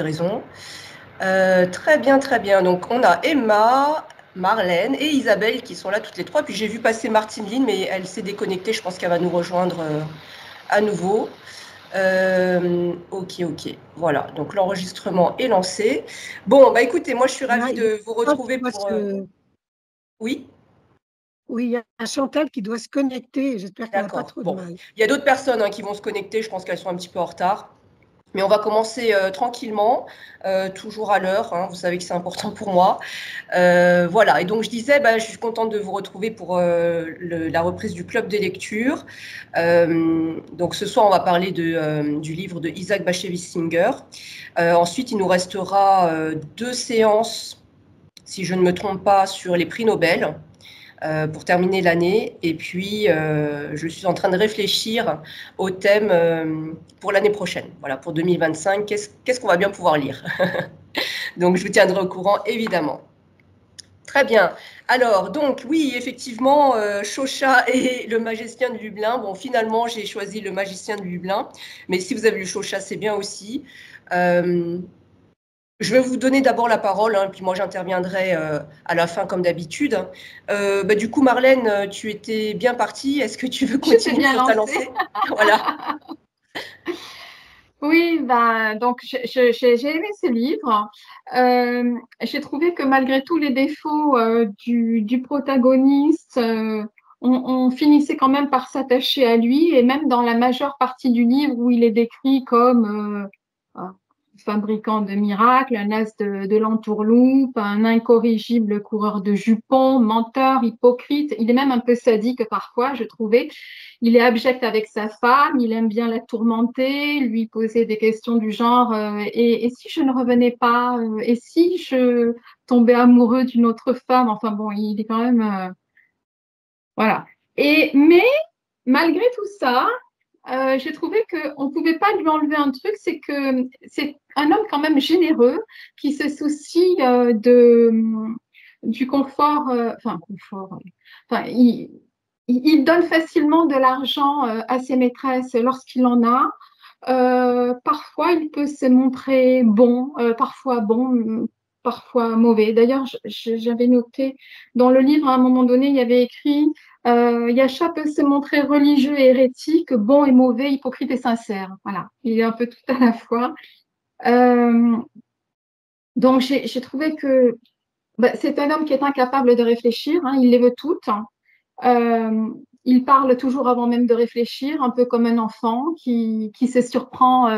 de raison. Très bien, très bien. Donc, on a Emma, Marlène et Isabelle qui sont là toutes les trois. Puis j'ai vu passer Martine Line, mais elle s'est déconnectée. Je pense qu'elle va nous rejoindre à nouveau. Ok, ok. Voilà, donc l'enregistrement est lancé. Bon, bah écoutez, moi je suis ravie Il y a de vous Chantal qui retrouver doit pour... Oui, Oui, il y a Chantal qui doit se connecter. J'espère qu'elle n'a pas d'accord. trop de Bon, mal. il y a d'autres personnes qui vont se connecter. Je pense qu'elles sont un petit peu en retard. Mais on va commencer tranquillement, toujours à l'heure. Vous savez que c'est important pour moi. Voilà, et donc je disais, je suis contente de vous retrouver pour la reprise du club des lectures. Donc ce soir, on va parler du livre de Isaac Bashevis Singer. Ensuite, il nous restera 2 séances, si je ne me trompe pas, sur les prix Nobel pour terminer l'année. Et puis, je suis en train de réfléchir au thème pour l'année prochaine. Voilà, pour 2025, qu'est-ce qu'on va bien pouvoir lire. Donc, je vous tiendrai au courant, évidemment. Très bien. Alors, donc, oui, effectivement, Chauchat et le magicien de Lublin. Bon, finalement, j'ai choisi le magicien de Lublin. Mais si vous avez lu Chauchat, c'est bien aussi. Je vais vous donner d'abord la parole, puis moi j'interviendrai à la fin comme d'habitude. Du coup, Marlène, tu étais bien partie. Est-ce que tu veux Je t'ai continuer bien sur ta lancé. lancée? Voilà. Oui, donc j'ai aimé ce livre. J'ai trouvé que malgré tous les défauts du protagoniste, on finissait quand même par s'attacher à lui, et même dans la majeure partie du livre où il est décrit comme un fabricant de miracles, un as de l'entourloupe, un incorrigible coureur de jupons, menteur, hypocrite. Il est même un peu sadique parfois, je trouvais. Il est abject avec sa femme, il aime bien la tourmenter, lui poser des questions du genre et si je ne revenais pas, et si je tombais amoureux d'une autre femme, enfin bon, il est quand même voilà. Mais malgré tout ça, j'ai trouvé qu'on ne pouvait pas lui enlever un truc, c'est que c'est un homme quand même généreux qui se soucie du confort, enfin confort, enfin il donne facilement de l'argent à ses maîtresses lorsqu'il en a. Parfois, il peut se montrer bon, parfois mauvais. D'ailleurs, j'avais noté dans le livre, à un moment donné, il y avait écrit Yasha peut se montrer religieux et hérétique, bon et mauvais, hypocrite et sincère. Voilà, il est un peu tout à la fois. Euh, donc, j'ai trouvé que c'est un homme qui est incapable de réfléchir, hein, il les veut toutes. Euh, il parle toujours avant même de réfléchir, un peu comme un enfant qui se surprend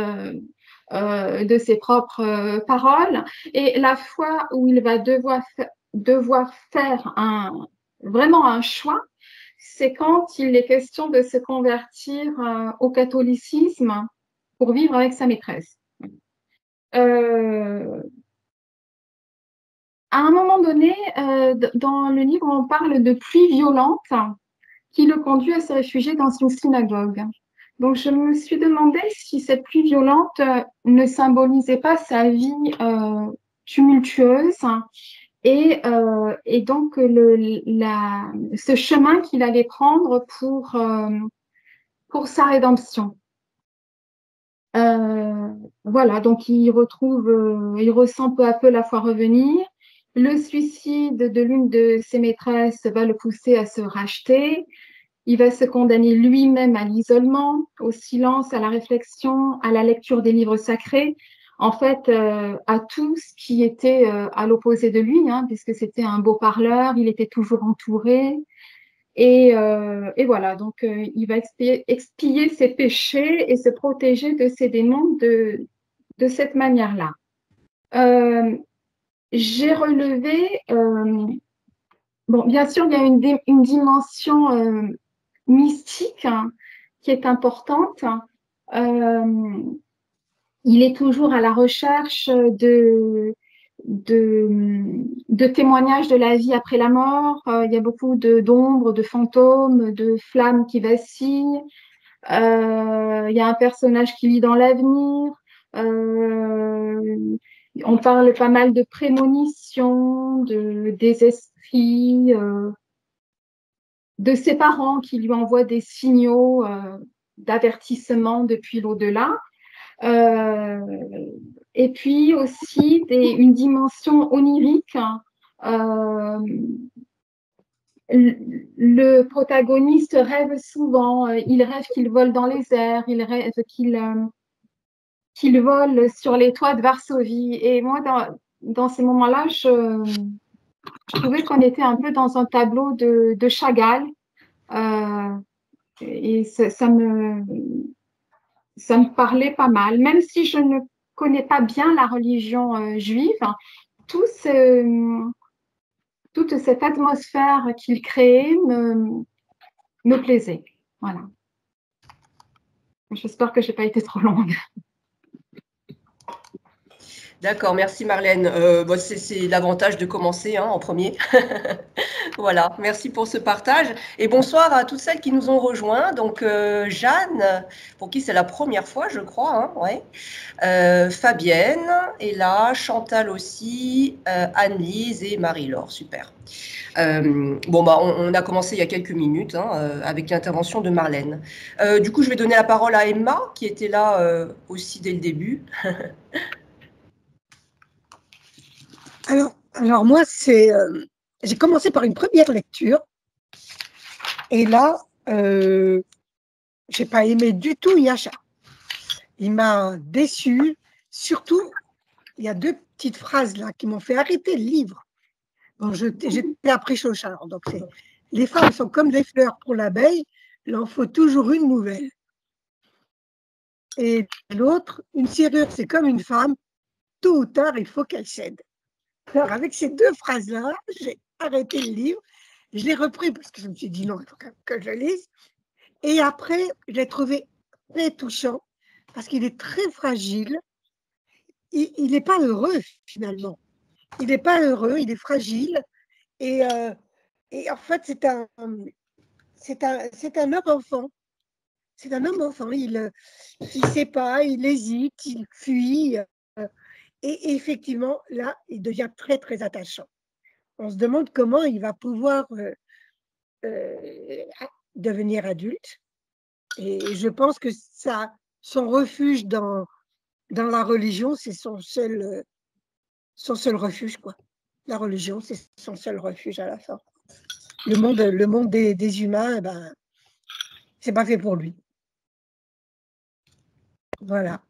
de ses propres paroles. Et la fois où il va devoir faire vraiment un choix, c'est quand il est question de se convertir au catholicisme pour vivre avec sa maîtresse. Euh, à un moment donné, dans le livre, on parle de pluie violente qui le conduit à se réfugier dans une synagogue. Donc, je me suis demandé si cette pluie violente ne symbolisait pas sa vie tumultueuse et donc ce chemin qu'il allait prendre pour sa rédemption. Voilà, donc il ressent peu à peu la foi revenir. Le suicide de l'une de ses maîtresses va le pousser à se racheter. Il va se condamner lui-même à l'isolement, au silence, à la réflexion, à la lecture des livres sacrés, en fait, à tout ce qui était à l'opposé de lui, hein, puisque c'était un beau parleur, il était toujours entouré. Et voilà, donc il va expier ses péchés et se protéger de ses démons de cette manière-là. Euh, j'ai relevé, bon, bien sûr, il y a une dimension mystique hein, qui est importante. Euh, il est toujours à la recherche de, de témoignages de la vie après la mort. Il y a beaucoup d'ombres, de fantômes, de flammes qui vacillent. Il y a un personnage qui vit dans l'avenir. On parle pas mal de prémonitions, des esprits, de ses parents qui lui envoient des signaux d'avertissement depuis l'au-delà. Euh, Et puis aussi une dimension onirique. Le protagoniste rêve souvent, il rêve qu'il vole dans les airs, il rêve qu'il vole sur les toits de Varsovie. Et moi, dans ces moments-là, je trouvais qu'on était un peu dans un tableau de Chagall. Et ça me parlait pas mal. Même si je ne connais pas bien la religion juive, tout ce, toute cette atmosphère qu'il créait me plaisait. Voilà. J'espère que je n'ai pas été trop longue. D'accord, merci Marlène. Bon, c'est l'avantage de commencer en premier. Voilà, merci pour ce partage. Et bonsoir à toutes celles qui nous ont rejoints. Donc Jeanne, pour qui c'est la première fois, je crois. Ouais. Fabienne est là, Chantal aussi, Anne-Lise et Marie-Laure. Super. Bon, bah, on a commencé il y a quelques minutes avec l'intervention de Marlène. Du coup, je vais donner la parole à Emma, qui était là aussi dès le début. Alors moi, j'ai commencé par une première lecture. Et là, j'ai pas aimé du tout Yasha. Il m'a déçu. Surtout, il y a 2 petites phrases là qui m'ont fait arrêter le livre. Bon, j'étais après Chauchard. Donc, les femmes sont comme des fleurs pour l'abeille, il en faut toujours une nouvelle. Et l'autre, une serrure, c'est comme une femme, tôt ou tard, il faut qu'elle cède. Alors, avec ces 2 phrases-là, j'ai arrêté le livre. Je l'ai repris parce que je me suis dit non, il faut que je le lise. Et après, je l'ai trouvé très touchant parce qu'il est très fragile. Il n'est pas heureux finalement. Il n'est pas heureux, il est fragile. Et en fait, c'est un homme-enfant. C'est un homme-enfant. Il ne sait pas, il hésite, il fuit. Et effectivement, là, il devient très, très attachant. On se demande comment il va pouvoir devenir adulte. Et je pense que son refuge dans la religion, c'est son seul refuge, quoi. La religion, c'est son seul refuge à la fin. Le monde des humains, ben, c'est pas fait pour lui. Voilà.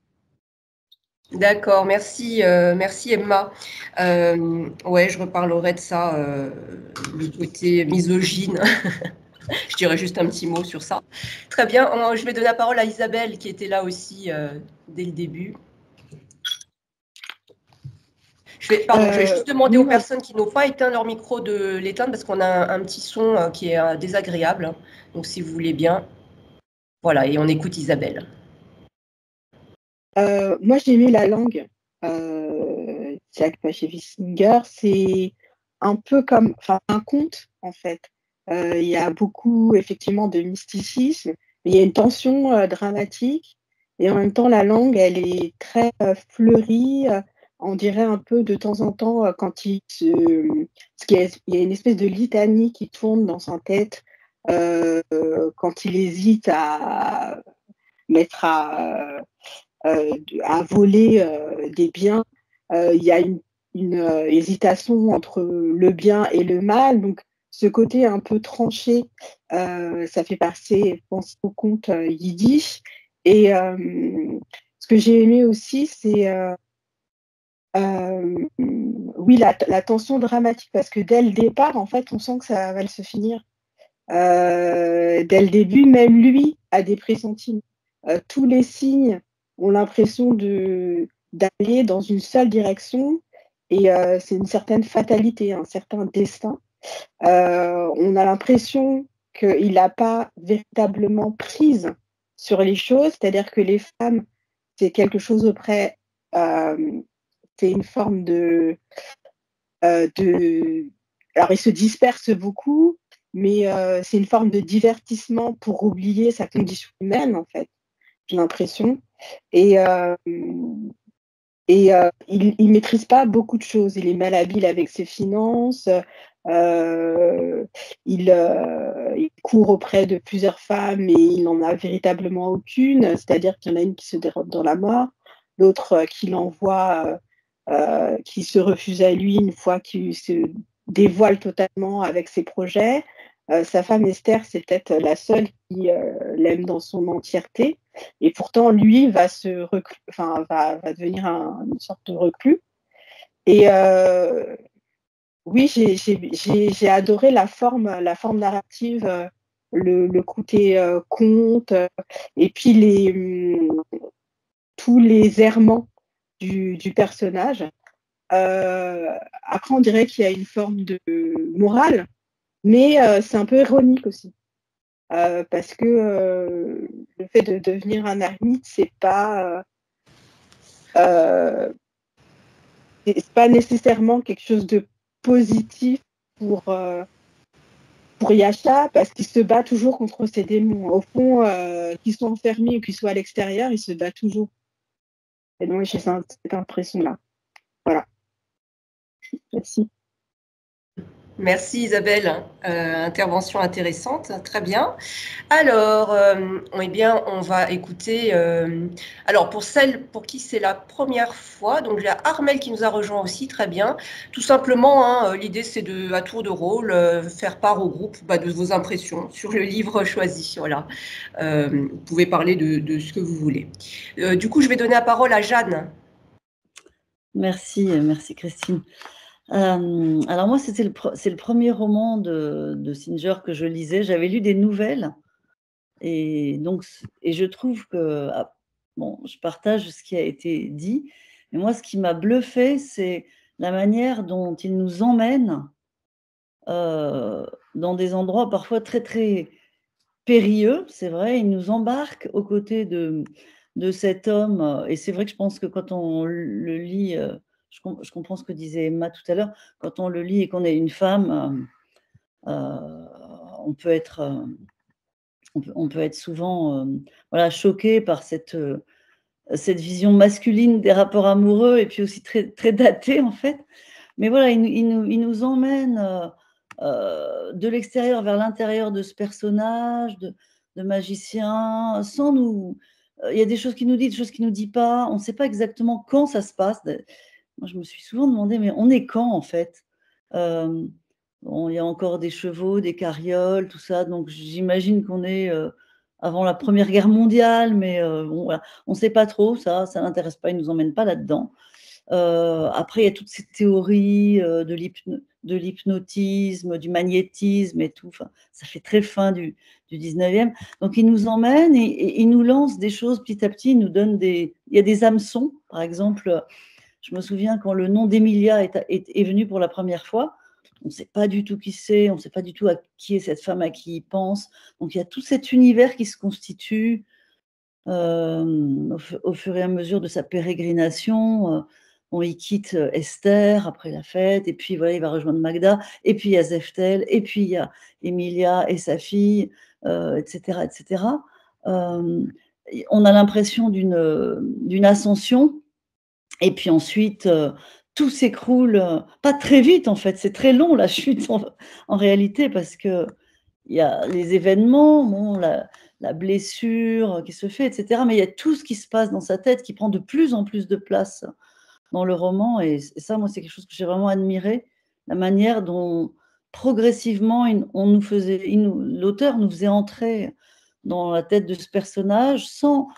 D'accord, merci, merci Emma. Ouais, je reparlerai de ça, le côté misogyne. Je dirais juste un petit mot sur ça. Très bien, je vais donner la parole à Isabelle qui était là aussi dès le début. Je vais juste demander aux personnes qui n'ont pas éteint leur micro de l'éteindre parce qu'on a un petit son qui est désagréable. Donc si vous voulez bien. Voilà, et on écoute Isabelle. Moi, j'ai aimé la langue. Jack Singer, c'est un peu comme un conte, en fait. Il y a beaucoup, effectivement, de mysticisme, mais il y a une tension dramatique. Et en même temps, la langue, elle est très fleurie. On dirait un peu de temps en temps, il y a une espèce de litanie qui tourne dans sa tête quand il hésite à mettre à voler des biens. Il y a une hésitation entre le bien et le mal. Donc, ce côté un peu tranché, ça fait penser au conte yiddish. Et ce que j'ai aimé aussi, c'est oui, la tension dramatique, parce que dès le départ, en fait, on sent que ça va se finir. Dès le début, même lui a des pressentiments. Tous les signes ont l'impression d'aller dans une seule direction et c'est une certaine fatalité, un certain destin. On a l'impression qu'il n'a pas véritablement prise sur les choses, c'est-à-dire que les femmes, c'est quelque chose auprès, c'est une forme alors ils se dispersent beaucoup, mais c'est une forme de divertissement pour oublier sa condition humaine, en fait, j'ai l'impression. Et il maîtrise pas beaucoup de choses. Il est malhabile avec ses finances. Il court auprès de plusieurs femmes et il n'en a véritablement aucune. C'est-à-dire qu'il y en a une qui se dérobe dans la mort. l'autre qui l'envoie, qui se refuse à lui une fois qu'il se dévoile totalement avec ses projets. Sa femme Esther, c'est peut-être la seule qui l'aime dans son entièreté, et pourtant lui va va devenir une sorte de reclus. Et oui, j'ai adoré la forme narrative, le côté conte, et puis tous les errements du personnage. Après, on dirait qu'il y a une forme de morale, mais c'est un peu ironique aussi. Parce que le fait de devenir un ermite, c'est pas nécessairement quelque chose de positif pour Yasha, parce qu'il se bat toujours contre ses démons. Au fond, qu'ils soient enfermés ou qu'ils soient à l'extérieur, il se bat toujours. Et donc, j'ai cette impression-là. Voilà. Merci. Merci Isabelle, intervention intéressante, très bien. Alors, eh bien, on va écouter. Alors, pour celles pour qui c'est la première fois, donc il y a Armel qui nous a rejoint aussi, très bien. Tout simplement, hein, l'idée c'est à tour de rôle, faire part au groupe de vos impressions sur le livre choisi. Voilà. Vous pouvez parler de ce que vous voulez. Du coup, je vais donner la parole à Jeanne. Merci Christine. Alors moi, c'est le premier roman de Singer que je lisais. J'avais lu des nouvelles, et je trouve que bon, je partage ce qui a été dit, mais moi, ce qui m'a bluffé, c'est la manière dont il nous emmène dans des endroits parfois très très périlleux. C'est vrai, il nous embarque aux côtés de cet homme, et c'est vrai que je pense que quand on le lit, je comprends ce que disait Emma tout à l'heure, quand on le lit et qu'on est une femme, on peut être souvent voilà, choqué par cette vision masculine des rapports amoureux, et puis aussi très, très datée en fait. Mais voilà, il nous emmène de l'extérieur vers l'intérieur de ce personnage, de magicien, sans nous... Il y a des choses qu'il nous dit, des choses qu'il ne nous dit pas. On ne sait pas exactement quand ça se passe. Moi, je me suis souvent demandé, mais on est quand, en fait? Bon, il y a encore des chevaux, des carrioles, tout ça. Donc, j'imagine qu'on est avant la Première Guerre mondiale, mais bon, voilà. On ne sait pas trop, ça ne l'intéresse pas, il ne nous emmène pas là-dedans. Après, il y a toutes ces théories de l'hypnotisme, du magnétisme et tout. Enfin, ça fait très fin du 19e. Donc, il nous emmène et il nous lance des choses petit à petit. Il nous donne il y a des hameçons. Par exemple, je me souviens quand le nom d'Emilia est venu pour la première fois, on ne sait pas du tout qui c'est, on ne sait pas du tout à qui est cette femme à qui il pense. Donc, il y a tout cet univers qui se constitue au fur et à mesure de sa pérégrination. Il quitte Esther après la fête, et puis voilà, il va rejoindre Magda, et puis il y a Zeftel, et puis il y a Emilia et sa fille, etc., etc. On a l'impression d'une ascension, et puis ensuite tout s'écroule, pas très vite en fait, c'est très long la chute en réalité, parce que il y a les événements, bon, la blessure qui se fait, etc. Mais il y a tout ce qui se passe dans sa tête qui prend de plus en plus de place dans le roman. Et ça, moi, c'est quelque chose que j'ai vraiment admiré, la manière dont progressivement l'auteur nous faisait entrer dans la tête de ce personnage en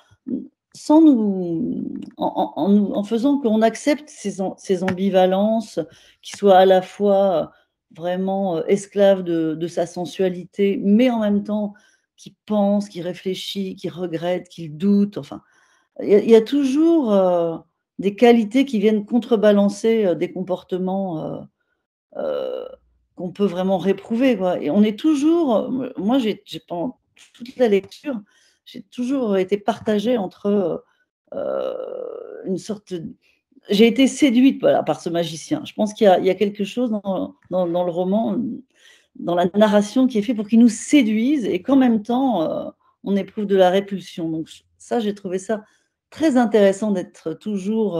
faisant qu'on accepte ces ambivalences, qui soient à la fois vraiment esclave de sa sensualité, mais en même temps qui pense, qui réfléchit, qui regrette, qui doute. Enfin, il y a toujours des qualités qui viennent contrebalancer des comportements qu'on peut vraiment réprouver, quoi. Et on est toujours... Moi, pendant toute la lecture, j'ai toujours été partagée entre une sorte... J'ai été séduite, voilà, par ce magicien. Je pense qu'il y a quelque chose dans le roman, dans la narration, qui est fait pour qu'il nous séduise et qu'en même temps, on éprouve de la répulsion. Donc ça, j'ai trouvé ça très intéressant, d'être toujours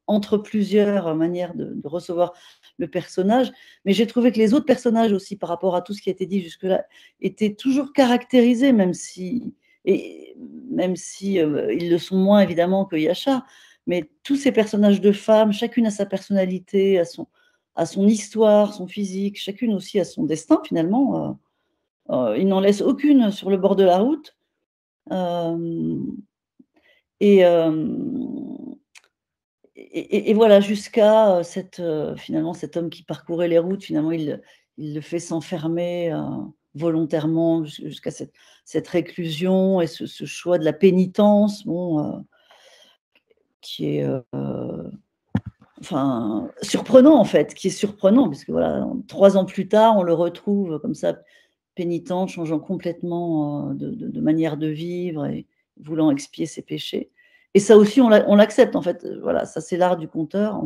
entre plusieurs manières de recevoir le personnage. Mais j'ai trouvé que les autres personnages aussi, par rapport à tout ce qui a été dit jusque-là, étaient toujours caractérisés, même si ils le sont moins évidemment que Yasha. mais tous ces personnages de femmes, chacune a sa personnalité, a son histoire, son physique, chacune aussi a son destin finalement. Il n'en laisse aucune sur le bord de la route. Et voilà, jusqu'à finalement cet homme qui parcourait les routes, finalement il le fait s'enfermer volontairement jusqu'à cette réclusion et ce choix de la pénitence, bon, qui est enfin surprenant en fait, qui est surprenant parce que voilà, 3 ans plus tard, on le retrouve comme ça pénitent, changeant complètement de manière de vivre et voulant expier ses péchés. Et ça aussi, on l'accepte en fait. Voilà, ça c'est l'art du conteur.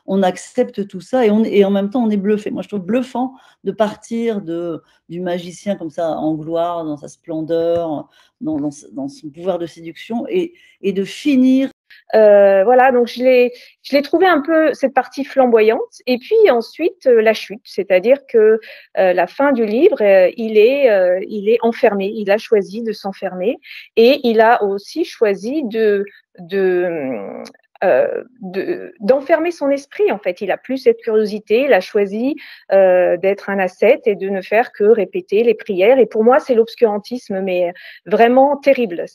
On accepte tout ça et en même temps, on est bluffé. Moi, je trouve bluffant de partir du magicien comme ça en gloire, dans sa splendeur, dans son pouvoir de séduction et de finir. Voilà, donc je l'ai trouvé un peu cette partie flamboyante. Et puis ensuite, la chute, c'est-à-dire que la fin du livre, il est enfermé. Il a choisi de s'enfermer et il a aussi choisi d'enfermer son esprit, en fait. Il a plus cette curiosité, il a choisi d'être un ascète et de ne faire que répéter les prières. Et pour moi, c'est l'obscurantisme, mais vraiment terrible.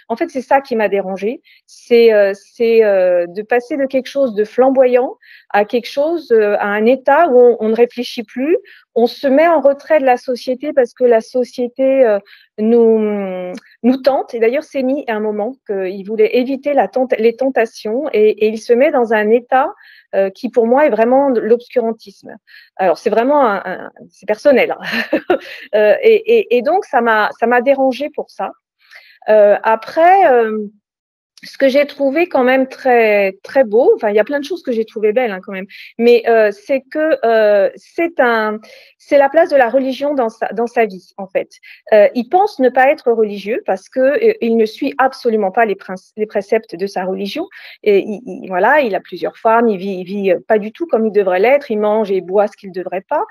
En fait, c'est ça qui m'a dérangée, c'est de passer de quelque chose de flamboyant à quelque chose, à un état où on ne réfléchit plus, on se met en retrait de la société parce que la société nous tente. Et d'ailleurs, c'est mis à un moment qu'il voulait éviter les tentations et il se met dans un état qui, pour moi, est vraiment l'obscurantisme. Alors, c'est vraiment c'est personnel. Hein. Et donc, ça m'a dérangée pour ça. Après, ce que j'ai trouvé quand même très très beau, enfin il y a plein de choses que j'ai trouvé belles quand même, mais c'est que c'est la place de la religion dans sa vie en fait. Il pense ne pas être religieux parce que il ne suit absolument pas les préceptes de sa religion. Et voilà, il a plusieurs femmes, il vit pas du tout comme il devrait l'être, il mange et boit ce qu'il devrait pas.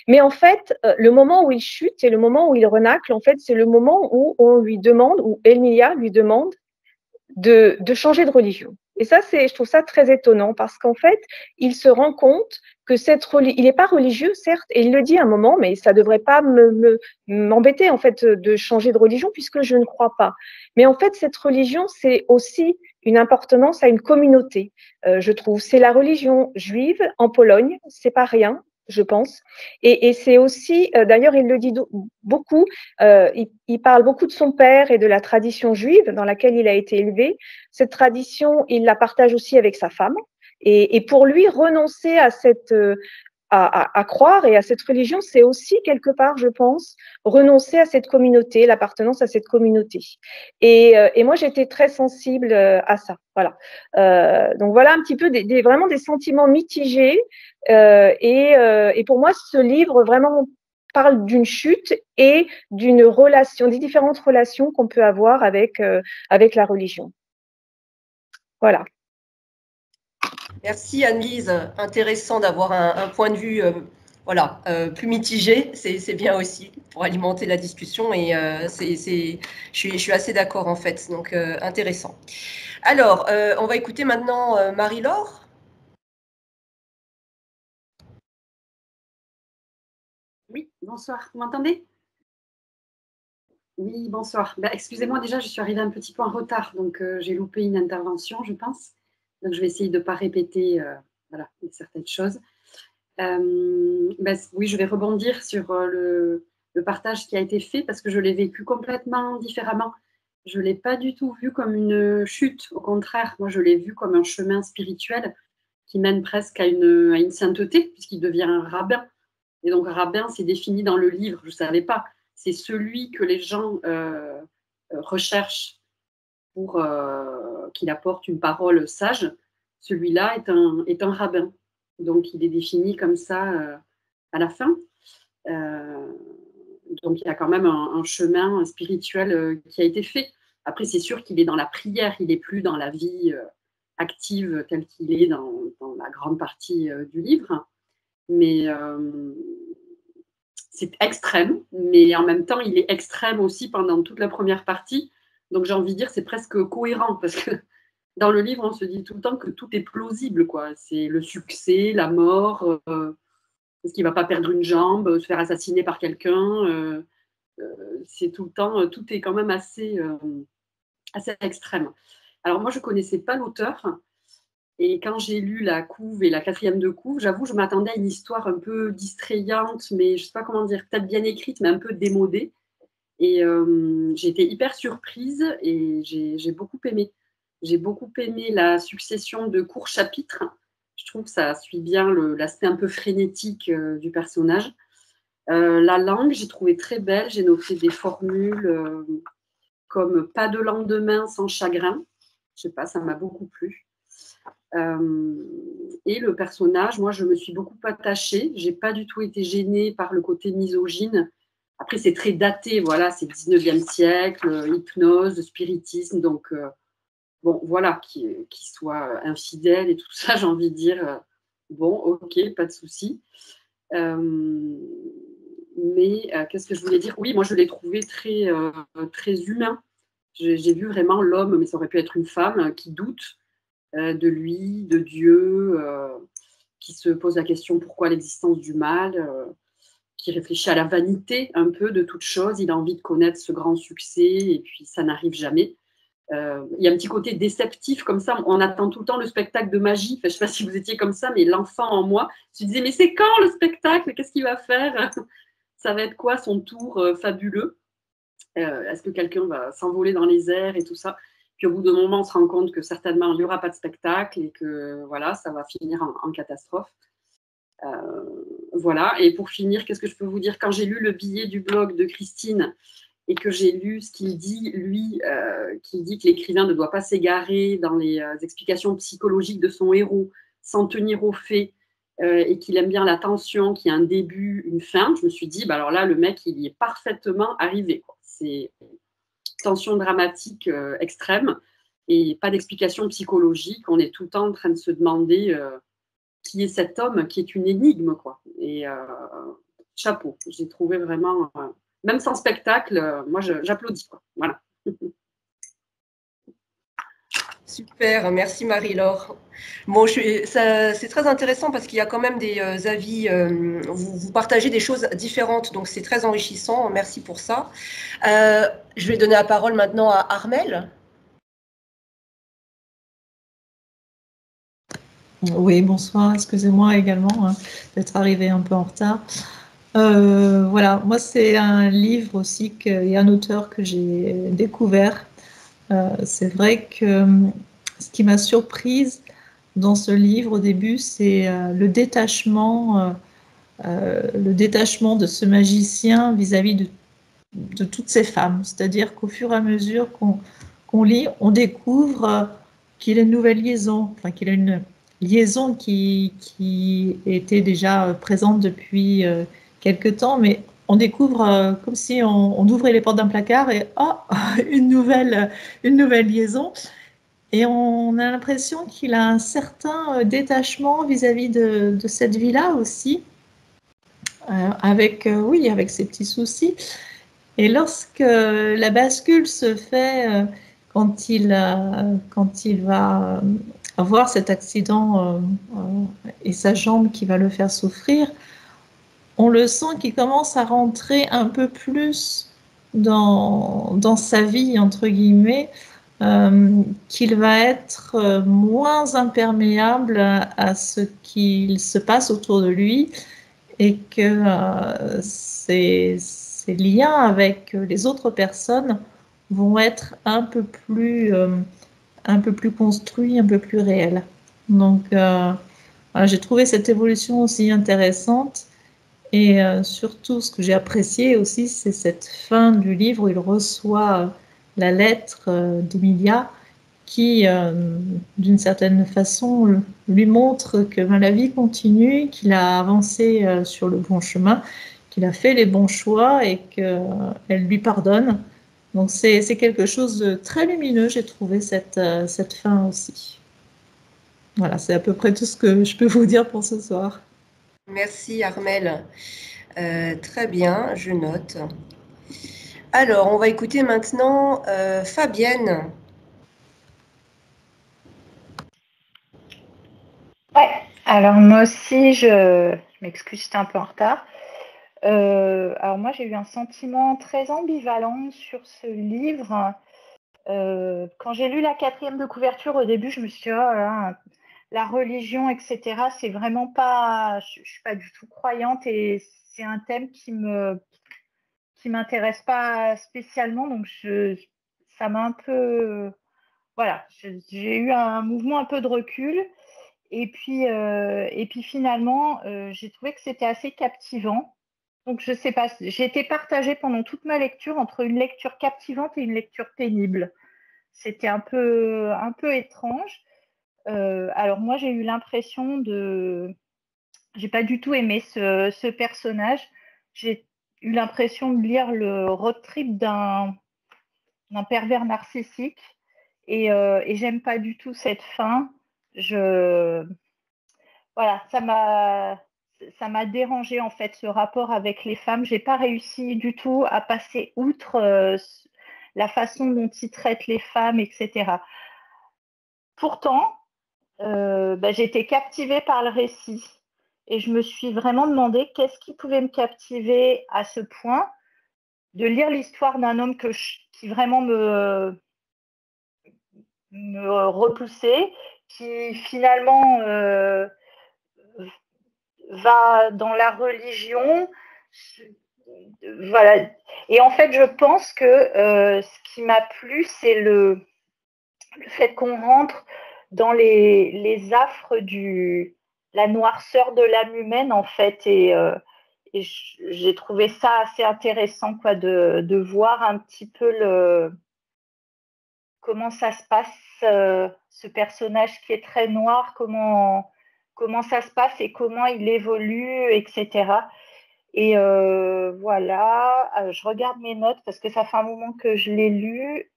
Mais en fait, le moment où il chute et le moment où il renacle, en fait, c'est le moment où on lui demande, où Emilia lui demande de changer de religion. Et ça, je trouve ça très étonnant parce qu'en fait, il se rend compte que il n'est pas religieux, certes, et il le dit à un moment, mais ça ne devrait pas m'embêter en fait de changer de religion puisque je ne crois pas. Mais en fait, cette religion, c'est aussi une appartenance à une communauté, je trouve. C'est la religion juive en Pologne, c'est pas rien, je pense. Et c'est aussi, d'ailleurs, il le dit beaucoup, il parle beaucoup de son père et de la tradition juive dans laquelle il a été élevé. Cette tradition, il la partage aussi avec sa femme. Et pour lui, renoncer à croire et à cette religion, c'est aussi quelque part, je pense, renoncer à cette communauté, l'appartenance à cette communauté. Et moi, j'étais très sensible à ça. Voilà. Donc voilà un petit peu vraiment des sentiments mitigés. Et pour moi, ce livre vraiment parle d'une chute et d'une relation, des différentes relations qu'on peut avoir avec la religion. Voilà. Merci Anne-Lise, intéressant d'avoir un point de vue plus mitigé, c'est bien aussi pour alimenter la discussion et je suis assez d'accord en fait, donc intéressant. Alors, on va écouter maintenant Marie-Laure. Oui, bonsoir, vous m'entendez? Oui, bonsoir. Excusez-moi, déjà, je suis arrivée un petit peu en retard, donc j'ai loupé une intervention, je pense. Donc, je vais essayer de ne pas répéter certaines choses. Oui, je vais rebondir sur le partage qui a été fait parce que je l'ai vécu complètement différemment. Je ne l'ai pas du tout vu comme une chute. Au contraire, moi, je l'ai vu comme un chemin spirituel qui mène presque à une sainteté puisqu'il devient un rabbin. Et donc, rabbin, c'est défini dans le livre, je ne savais pas. C'est celui que les gens recherchent pour qu'il apporte une parole sage. Celui-là est un rabbin. Donc, il est défini comme ça à la fin. Donc, il y a quand même un chemin spirituel qui a été fait. Après, c'est sûr qu'il est dans la prière, il n'est plus dans la vie active telle qu'il est dans la grande partie du livre. Mais c'est extrême, mais en même temps, il est extrême aussi pendant toute la première partie. Donc, j'ai envie de dire, c'est presque cohérent parce que dans le livre, on se dit tout le temps que tout est plausible, quoi. C'est le succès, la mort, est-ce qu'il ne va pas perdre une jambe, se faire assassiner par quelqu'un. C'est tout le temps, tout est quand même assez extrême. Alors moi, je ne connaissais pas l'auteur. Et quand j'ai lu La Couve et la 4e de couve, j'avoue, je m'attendais à une histoire un peu distrayante, mais je ne sais pas comment dire, peut-être bien écrite, mais un peu démodée. Et j'ai été hyper surprise et j'ai beaucoup aimé. J'ai beaucoup aimé la succession de courts chapitres. Je trouve que ça suit bien l'aspect un peu frénétique du personnage. La langue, j'ai trouvé très belle. J'ai noté des formules comme « pas de lendemain sans chagrin ». Je sais pas, ça m'a beaucoup plu. Et le personnage, moi, je me suis beaucoup attachée. J'ai pas du tout été gênée par le côté misogyne. Après, c'est très daté, voilà, c'est le 19e siècle, hypnose, spiritisme, donc bon, voilà, qu'il soit infidèle et tout ça, j'ai envie de dire, bon, ok, pas de souci. Mais qu'est-ce que je voulais dire? Oui, moi, je l'ai trouvé très, très humain. J'ai vu vraiment l'homme, mais ça aurait pu être une femme, qui doute de lui, de Dieu, qui se pose la question pourquoi l'existence du mal, qui réfléchit à la vanité un peu de toute chose. Il a envie de connaître ce grand succès et puis ça n'arrive jamais. Il y a un petit côté déceptif comme ça. On attend tout le temps le spectacle de magie. Enfin, je ne sais pas si vous étiez comme ça, mais l'enfant en moi se disait mais c'est quand le spectacle? Qu'est-ce qu'il va faire? Ça va être quoi son tour fabuleux? Est-ce que quelqu'un va s'envoler dans les airs et tout ça? Puis au bout d'un moment, on se rend compte que certainement il n'y aura pas de spectacle et que voilà, ça va finir en catastrophe. Voilà. Et pour finir, qu'est-ce que je peux vous dire? Quand j'ai lu le billet du blog de Christine et que j'ai lu ce qu'il dit, lui, qui dit que l'écrivain ne doit pas s'égarer dans les explications psychologiques de son héros sans tenir aux faits et qu'il aime bien la tension, qu'il y a un début, une fin, je me suis dit, bah alors là, le mec, il y est parfaitement arrivé, quoi. C'est tension dramatique extrême et pas d'explication psychologique. On est tout le temps en train de se demander qui est cet homme, qui est une énigme, quoi. Et chapeau, j'ai trouvé vraiment, même sans spectacle, moi j'applaudis, quoi. Voilà. Super, merci Marie-Laure. Bon, c'est très intéressant parce qu'il y a quand même des avis, vous partagez des choses différentes, donc c'est très enrichissant, merci pour ça. Je vais donner la parole maintenant à Armelle. Oui, bonsoir, excusez-moi également d'être arrivée un peu en retard. Voilà, moi c'est un livre aussi et un auteur que j'ai découvert. C'est vrai que ce qui m'a surprise dans ce livre au début, c'est le détachement de ce magicien vis-à-vis de toutes ces femmes. C'est-à-dire qu'au fur et à mesure qu'on lit, on découvre qu'il a une nouvelle liaison, enfin qu'il a une liaison qui était déjà présente depuis quelque temps, mais on découvre comme si on ouvrait les portes d'un placard et oh, une nouvelle liaison. Et on a l'impression qu'il a un certain détachement vis-à-vis de cette vie-là aussi, avec ses petits soucis. Et lorsque la bascule se fait, quand il va avoir cet accident et sa jambe qui va le faire souffrir, on le sent qu'il commence à rentrer un peu plus dans sa vie, entre guillemets, qu'il va être moins imperméable à ce qu'il se passe autour de lui et que ses liens avec les autres personnes vont être un peu plus construits, un peu plus réels. Donc, voilà, j'ai trouvé cette évolution aussi intéressante. Et surtout, ce que j'ai apprécié aussi, c'est cette fin du livre où il reçoit la lettre d'Emilia qui, d'une certaine façon, lui montre que la vie continue, qu'il a avancé sur le bon chemin, qu'il a fait les bons choix et qu'elle lui pardonne. Donc c'est quelque chose de très lumineux, j'ai trouvé cette fin aussi. Voilà, c'est à peu près tout ce que je peux vous dire pour ce soir. Merci Armelle. Très bien, je note. Alors, on va écouter maintenant Fabienne. Alors moi aussi, je m'excuse, j'étais un peu en retard. Alors moi, j'ai eu un sentiment très ambivalent sur ce livre. Quand j'ai lu la 4e de couverture, au début, je me suis dit, oh là, la religion, etc., c'est vraiment pas, je suis pas du tout croyante et c'est un thème qui m'intéresse pas spécialement, donc ça m'a un peu, voilà, j'ai eu un mouvement un peu de recul. Et puis finalement, j'ai trouvé que c'était assez captivant. Donc, je ne sais pas, j'ai été partagée pendant toute ma lecture entre une lecture captivante et une lecture pénible. C'était un peu étrange. Alors, moi, j'ai eu l'impression de. J'ai pas du tout aimé ce personnage. J'ai eu l'impression de lire le road trip d'un pervers narcissique. Et j'aime pas du tout cette fin. Voilà, ça m'a dérangé en fait ce rapport avec les femmes. J'ai pas réussi du tout à passer outre la façon dont ils traitent les femmes, etc. Pourtant, j'ai été captivée par le récit et je me suis vraiment demandé qu'est-ce qui pouvait me captiver à ce point de lire l'histoire d'un homme qui vraiment me repoussait, qui finalement va dans la religion. Voilà. Et en fait, je pense que ce qui m'a plu, c'est le fait qu'on rentre dans les affres la noirceur de l'âme humaine, en fait. Et j'ai trouvé ça assez intéressant, quoi, de voir un petit peu comment ça se passe, ce personnage qui est très noir, comment ça se passe et comment il évolue, etc. Et voilà, je regarde mes notes parce que ça fait un moment que je l'ai lu.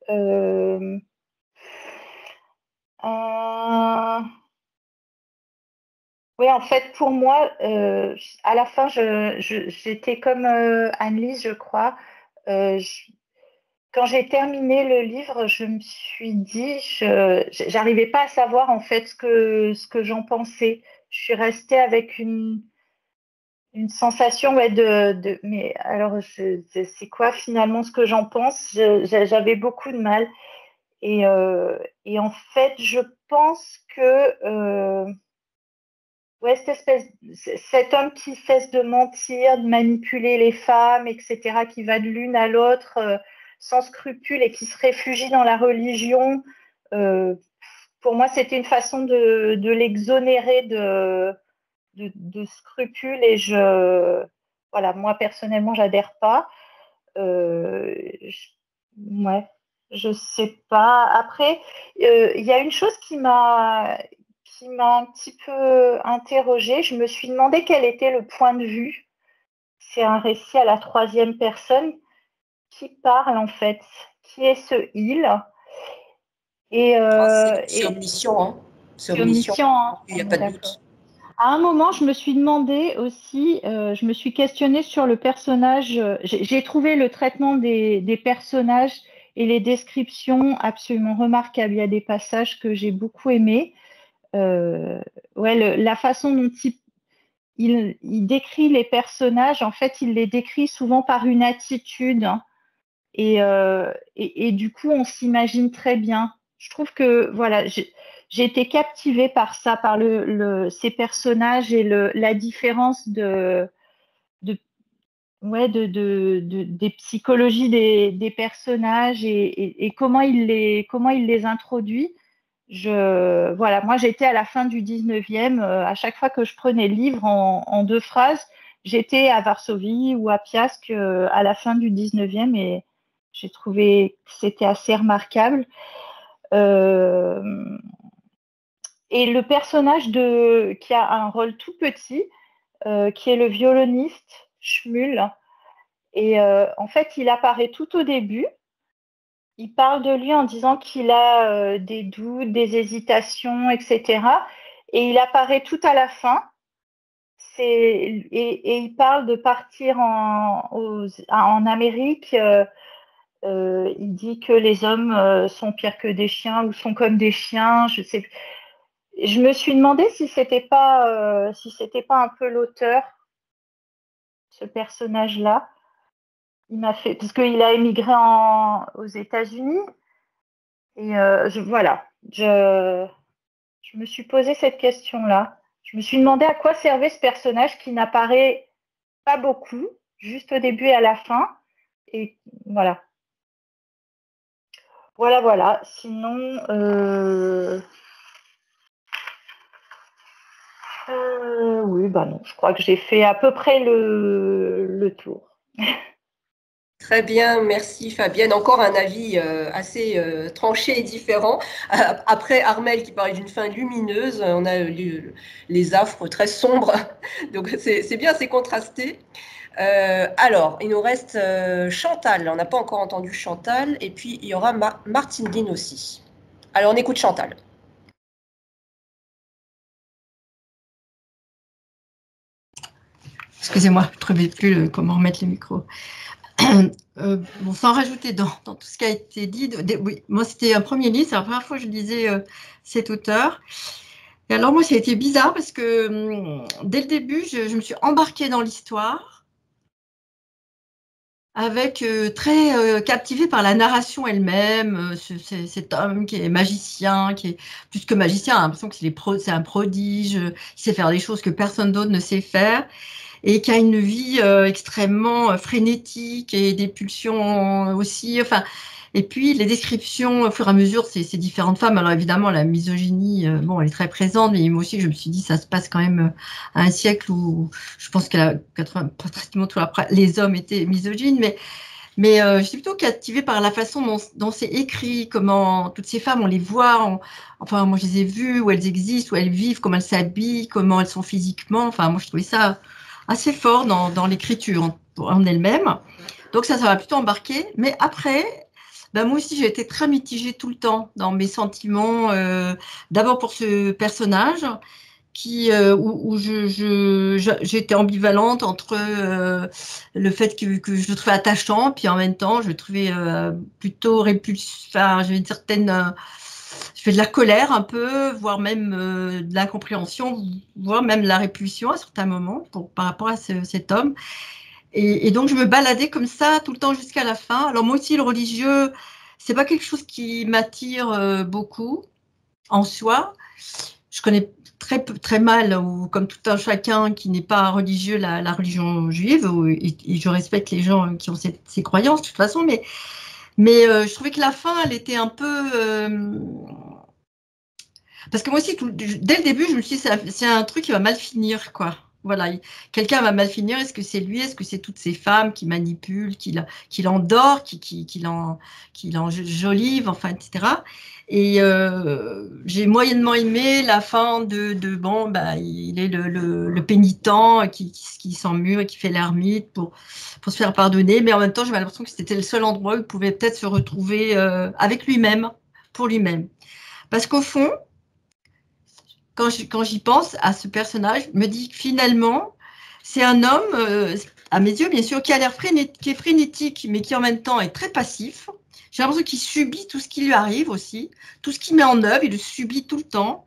Oui, en fait, pour moi, à la fin, j'étais comme Annelise, je crois. Quand j'ai terminé le livre, je me suis dit, j'arrivais pas à savoir en fait ce que j'en pensais. Je suis restée avec une sensation, ouais, mais alors c'est quoi finalement ce que j'en pense? J'avais beaucoup de mal. Et en fait, je pense que ouais, cet homme qui cesse de mentir, de manipuler les femmes, etc., qui va de l'une à l'autre sans scrupule et qui se réfugie dans la religion, pour moi, c'était une façon de l'exonérer de scrupules et voilà, moi personnellement, j'adhère pas. Ouais, je sais pas. Après, il y a une chose qui m'a un petit peu interrogée. Je me suis demandé quel était le point de vue. C'est un récit à la 3e personne qui parle en fait. Qui est ce il? C'est omniscient, hein. C'est omniscient, hein. Il n'y a pas de doute. À un moment, je me suis demandé aussi, je me suis questionnée sur le personnage. J'ai trouvé le traitement des personnages et les descriptions absolument remarquables. Il y a des passages que j'ai beaucoup aimés. Ouais, la façon dont il décrit les personnages, en fait, il les décrit souvent par une attitude. Hein, et du coup, on s'imagine très bien. Je trouve que, voilà, j'ai été captivée par ça, par ces personnages et la différence des psychologies des personnages et comment il les introduit. Voilà, moi, j'étais à la fin du 19e. À chaque fois que je prenais le livre en 2 phrases, j'étais à Varsovie ou à Piast à la fin du 19e et j'ai trouvé que c'était assez remarquable. Et le personnage qui a un rôle tout petit, qui est le violoniste, Shmuel, et en fait, il apparaît tout au début. Il parle de lui en disant qu'il a des doutes, des hésitations, etc. Et il apparaît tout à la fin. Et il parle de partir en Amérique. Il dit que les hommes sont pires que des chiens ou sont comme des chiens. Je sais. je me suis demandé si c'était pas un peu l'auteur, ce personnage-là. Il m'a fait, parce qu'il a émigré aux États-Unis. Et voilà, je me suis posé cette question-là. Je me suis demandé à quoi servait ce personnage qui n'apparaît pas beaucoup, juste au début et à la fin. Et voilà. Voilà. Sinon, oui, bah non, je crois que j'ai fait à peu près le tour. Très bien, merci Fabienne. Encore un avis assez tranché et différent. Après Armelle qui parlait d'une fin lumineuse, on a les affres très sombres. Donc c'est bien, c'est contrasté. Alors, il nous reste Chantal. On n'a pas encore entendu Chantal. Et puis, il y aura Martine Dean aussi. Alors, on écoute Chantal. Excusez-moi, je ne trouvais plus comment remettre le micro. Bon, sans rajouter dans tout ce qui a été dit, oui, moi c'était un premier livre, c'est la première fois que je lisais cet auteur. Et alors moi ça a été bizarre parce que dès le début, je me suis embarquée dans l'histoire avec très captivée par la narration elle-même, cet homme qui est magicien, qui est plus que magicien, j'ai l'impression que c'est un prodige, il sait faire des choses que personne d'autre ne sait faire. Et qui a une vie extrêmement frénétique et des pulsions aussi. Enfin, et puis les descriptions au fur et à mesure, ces différentes femmes. Alors évidemment, la misogynie, bon, elle est très présente, mais moi aussi, je me suis dit, ça se passe quand même à un siècle où je pense que pratiquement les hommes étaient misogynes, mais je suis plutôt captivée par la façon dont c'est écrit, comment toutes ces femmes, on les voit, enfin, moi je les ai vues, où elles existent, où elles vivent, comment elles s'habillent, comment elles sont physiquement. Enfin, moi je trouvais ça assez fort dans l'écriture en elle-même. Donc ça m'a plutôt embarqué. Mais après, ben moi aussi, j'ai été très mitigée tout le temps dans mes sentiments. D'abord pour ce personnage où j'étais ambivalente entre le fait que je le trouvais attachant, puis en même temps, je le trouvais plutôt répulsif. Enfin, j'avais une certaine... je fais de la colère un peu, voire même de l'incompréhension, voire même de la répulsion à certains moments par rapport à cet homme. Et donc, je me baladais comme ça tout le temps jusqu'à la fin. Alors, moi aussi, le religieux, c'est pas quelque chose qui m'attire beaucoup en soi. Je connais très mal, ou comme tout un chacun qui n'est pas religieux, la religion juive, et je respecte les gens qui ont ces croyances de toute façon, mais je trouvais que la fin, elle était un peu... Parce que moi aussi, dès le début, je me suis dit, c'est un truc qui va mal finir, quoi. Voilà, quelqu'un va mal finir. Est-ce que c'est lui? Est-ce que c'est toutes ces femmes qui manipulent, qui l'endort, qui l'enjolivent, enfin, etc. Et j'ai moyennement aimé la fin bon, bah, il est le pénitent qui s'emmure et qui fait l'ermite pour se faire pardonner. Mais en même temps, j'avais l'impression que c'était le seul endroit où il pouvait peut-être se retrouver avec lui-même, pour lui-même. Parce qu'au fond, quand j'y pense à ce personnage, je me dis que finalement, c'est un homme, à mes yeux, bien sûr, qui a l'air frénétique, mais qui en même temps est très passif. J'ai l'impression qu'il subit tout ce qui lui arrive aussi, tout ce qu'il met en œuvre, il le subit tout le temps.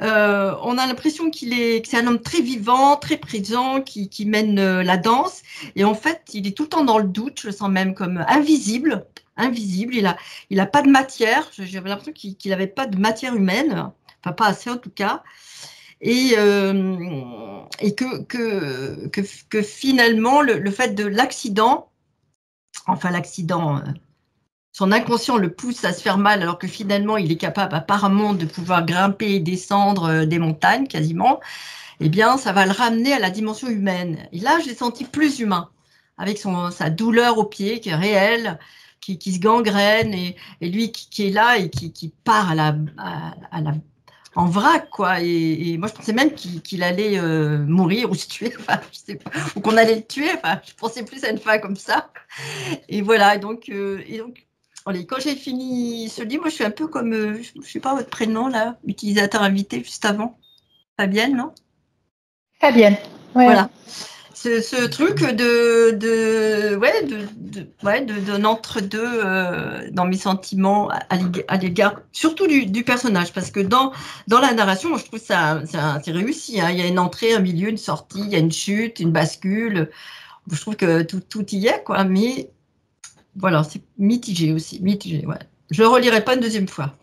On a l'impression que c'est un homme très vivant, très présent, qui mène la danse. Et en fait, il est tout le temps dans le doute, je le sens même comme invisible. Il a pas de matière. J'avais l'impression qu'il n'avait pas de matière humaine. Enfin, pas assez en tout cas, et que finalement, le fait de l'accident, son inconscient le pousse à se faire mal, alors que finalement, il est capable apparemment de pouvoir grimper et descendre des montagnes quasiment, eh bien, ça va le ramener à la dimension humaine. Et là, je l'ai senti plus humain, avec sa douleur au pied qui est réelle, qui se gangrène, et lui qui est là et qui part en vrac, quoi. Et moi, je pensais même qu'il allait mourir ou se tuer, enfin, je sais pas, ou qu'on allait le tuer. Enfin, je pensais plus à une fin comme ça. Et voilà. Et donc, allez, quand j'ai fini ce livre, moi, je suis un peu comme, je ne sais pas votre prénom là, utilisateur invité juste avant, Fabienne, non? Fabienne. Ouais. Voilà. ce truc d'un entre-deux dans mes sentiments à l'égard, surtout du personnage, parce que dans la narration, moi, je trouve ça c'est réussi. Hein. Il y a une entrée, un milieu, une sortie, il y a une chute, une bascule. Je trouve que tout y est, quoi. Mais voilà, c'est mitigé aussi, mitigé. Ouais. Je le relirai pas une deuxième fois.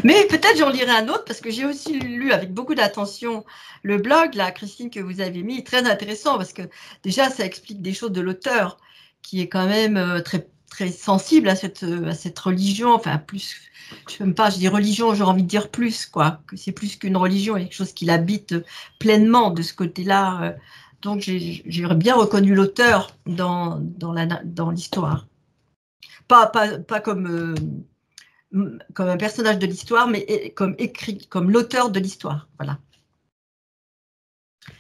Mais peut-être j'en lirai un autre parce que j'ai aussi lu avec beaucoup d'attention le blog, là, Christine, que vous avez mis, très intéressant parce que déjà ça explique des choses de l'auteur qui est quand même très, très sensible à cette religion, enfin plus, je sais même pas, je dis religion, j'ai envie de dire plus, quoi, que c'est plus qu'une religion, il y a quelque chose qui l'habite pleinement de ce côté-là. Donc j'ai bien reconnu l'auteur dans l'histoire. Pas comme un personnage de l'histoire, mais comme l'auteur de l'histoire. Voilà.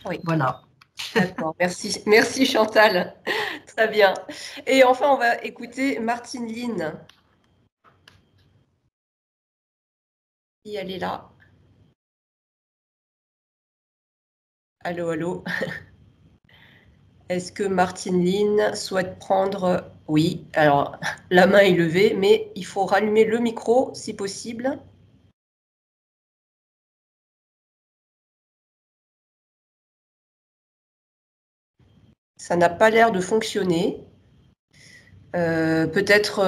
Oui. Voilà. D'accord, merci Chantal. Très bien. Et enfin, on va écouter Martine Line. Si elle est là. Allô, allô. Est-ce que Martine Line souhaite prendre... Oui, alors la main est levée, mais il faut rallumer le micro si possible. Ça n'a pas l'air de fonctionner. Peut-être,